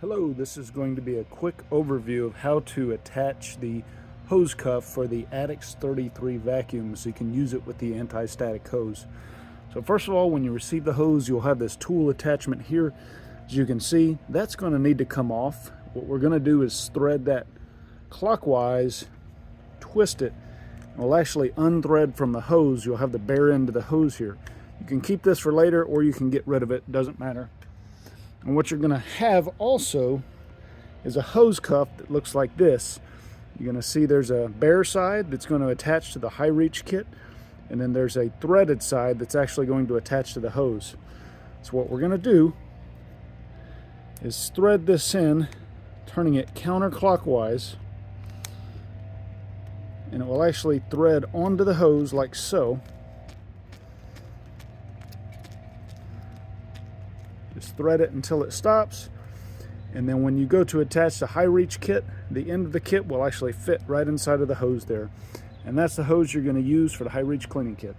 Hello, this is going to be a quick overview of how to attach the hose cuff for the Addix 33 vacuum so you can use it with the anti-static hose. So first of all, when you receive the hose, you'll have this tool attachment here. As you can see, that's going to need to come off. What we're going to do is thread that clockwise, twist it, and we'll actually unthread from the hose. You'll have the bare end of the hose here. You can keep this for later or you can get rid of it, doesn't matter. And what you're going to have also is a hose cuff that looks like this. You're going to see there's a bare side that's going to attach to the high reach kit, and then there's a threaded side that's actually going to attach to the hose. So what we're going to do is thread this in, turning it counterclockwise, and it will actually thread onto the hose like so. Just thread it until it stops, and then when you go to attach the high reach kit, the end of the kit will actually fit right inside of the hose there. And that's the hose you're going to use for the high reach cleaning kit.